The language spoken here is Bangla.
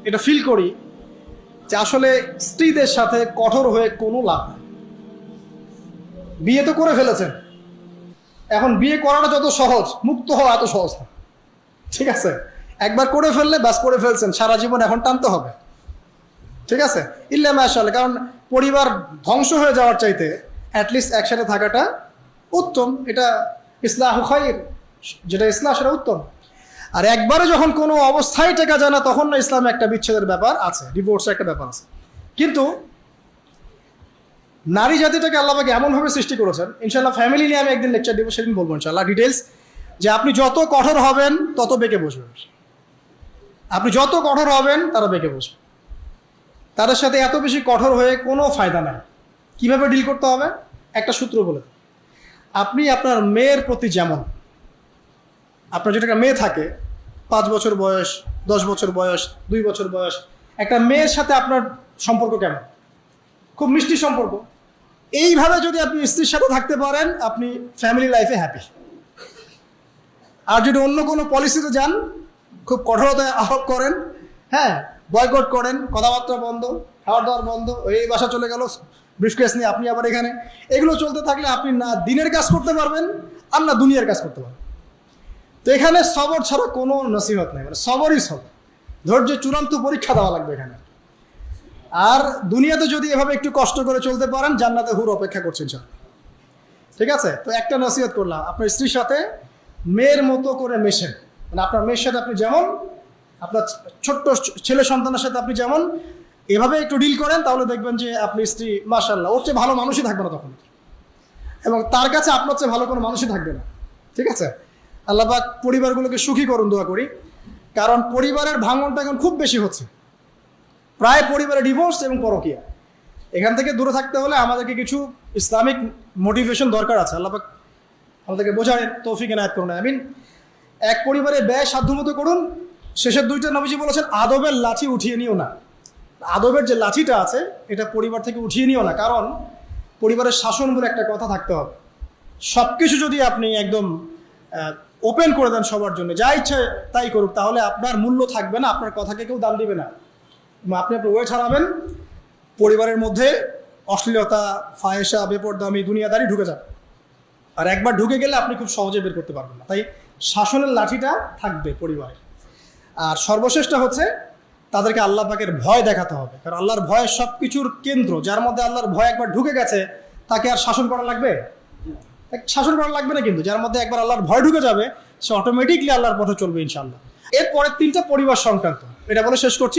এটা ফিল করি যে আসলে স্ত্রীদের সাথে কঠোর হয়ে কোনো লাভ নেই। বিয়ে তো করে ফেলেছেন, এখন বিয়ে করাটা যত সহজ, মুক্ত হওয়া এত সহজ না। ঠিক আছে, একবার করে ফেললে ব্যাস করে ফেলছেন, সারা জীবন এখন টানতে হবে। ঠিক আছে, ইল্লা মাশাআল্লাহ, কারণ পরিবার ধ্বংস হয়ে যাওয়ার চাইতে অ্যাটলিস্ট একসাথে থাকাটা উত্তম। এটা ইসলাহু খায়র, যেটা ইসলাম সেটা উত্তম। আর একবারে যখন কোনো অবস্থায় টেকা যায় না, তখন না ইসলামে একটা বিচ্ছেদের ব্যাপার আছে, ডিভোর্সের একটা ব্যাপার আছে। কিন্তু নারী জাতিটাকে আল্লাহ পাক এমনভাবে সৃষ্টি করেছেন, ইনশাআল্লাহ ফ্যামিলি নিয়ে আমি একদিন লেকচার দিব, সেদিন বলবো ইনশাআল্লাহ ডিটেলস, যে আপনি যত কঠোর হবেন তত বেঁকে বসবেন। আপনি যত কঠোর হবেন তারা বেঁকে বসবে। তাদের সাথে এত বেশি কঠোর হয়ে কোনো ফায়দা নাই। কিভাবে ডিল করতে হবে একটা সূত্র বলে দেন। আপনি আপনার মেয়ের প্রতি যেমন, আপনার যেটা মেয়ে থাকে 5 বছর বয়স, 10 বছর বয়স, 2 বছর বয়স, একটা মেয়ের সাথে আপনার সম্পর্ক কেমন? খুব মিষ্টি সম্পর্ক। এইভাবে যদি আপনি স্ত্রীর সাথে থাকতে পারেন, আপনি ফ্যামিলি লাইফে হ্যাপি। আর যদি অন্য কোনো পলিসিতে যান, খুব কঠোরতায় আরোপ করেন, হ্যাঁ, বয়কট করেন, কথাবার্তা বন্ধ, খাওয়ার দাওয়ার বন্ধ, এই বাসা চলে গেল ব্রিফকেস নিয়ে, আপনি আবার এখানে, এগুলো চলতে থাকলে আপনি না দিনের কাজ করতে পারবেন আর না দুনিয়ার কাজ করতে পারবেন। তো এখানে সবর ছাড়া কোনো নসিহত নেই, মানে সবরই সবর, ধৈর্য চূড়ান্ত পরীক্ষা দেওয়া লাগবে এখানে। আর দুনিয়াতে যদি এভাবে একটু কষ্ট করে চলতে পারেন, জান্নাতে হুর অপেক্ষা করছেন সব। ঠিক আছে, তো একটা নসিহত করলাম, আপনার স্ত্রীর সাথে মেয়ের মতো করে মেশেন। মানে আপনার মেয়ের সাথে আপনি যেমন, আপনার ছোট্ট ছেলে সন্তানের সাথে আপনি যেমন, এভাবে একটু ডিল করেন, তাহলে দেখবেন যে আপনি স্ত্রী মাশাআল্লাহ, ওর চেয়ে ভালো মানুষই থাকবে না তখন, এবং তার কাছে আপনার চেয়ে ভালো কোনো মানুষই থাকবে না। ঠিক আছে, আল্লাহ পাক পরিবারগুলোকে সুখী করুন, দোয়া করি। কারণ পরিবারের ভাঙনটা এখন খুব বেশি হচ্ছে, প্রায় পরিবারে ডিভোর্স এবং পরকীয়া। এখান থেকে দূরে থাকতে হলে আমাদেরকে কিছু ইসলামিক মোটিভেশন দরকার আছে। আল্লাহ পাক আমাদেরকে বোঝার তৌফিক এনায়েত করুন, আমিন। এক পরিবারে ব্যয় সাধ্যমতো করুন। শেষের 2টা নবীজি বলেছেন, আদবের লাঠি উঠিয়ে নিও না। আদবের যে লাঠিটা আছে, এটা পরিবার থেকে উঠিয়ে নিও না, কারণ পরিবারের শাসন বলে একটা কথা থাকতে হবে। সব কিছু যদি আপনি একদম ওপেন করে দেন সবার জন্য, যা ইচ্ছা তাই করুক, তাহলে আপনার মূল্য থাকবে না, আপনার কথাকে কেউ দাম দিবে না। আপনি আপনার ওয়েট হারাবেন, পরিবারের মধ্যে অশ্লীলতা, ফাহেসা, বেপরদামি, দুনিয়াদারি ঢুকে যাবে। আর একবার ঢুকে গেলে আপনি খুব সহজে বের করতে পারবেন না। তাই শাসনের লাঠিটা থাকবে পরিবারে। আর সর্বশেষটা হচ্ছে, তাদেরকে আল্লাহ পাকের ভয় দেখাতে হবে, কারণ আল্লাহর ভয় সব কিছুর কেন্দ্র। যার মধ্যে আল্লাহর ভয় একবার ঢুকে গেছে, তাকে আর শাসন করা লাগবে? শাসন করা লাগবে না। কিন্তু যার মধ্যে একবার আল্লাহর ভয় ঢুকে যাবে, সে অটোমেটিকলি আল্লাহর পথে চলবে ইনশাআল্লাহ। এরপরের 3টা পরিবার সংক্রান্ত, এটা বলে শেষ করছি।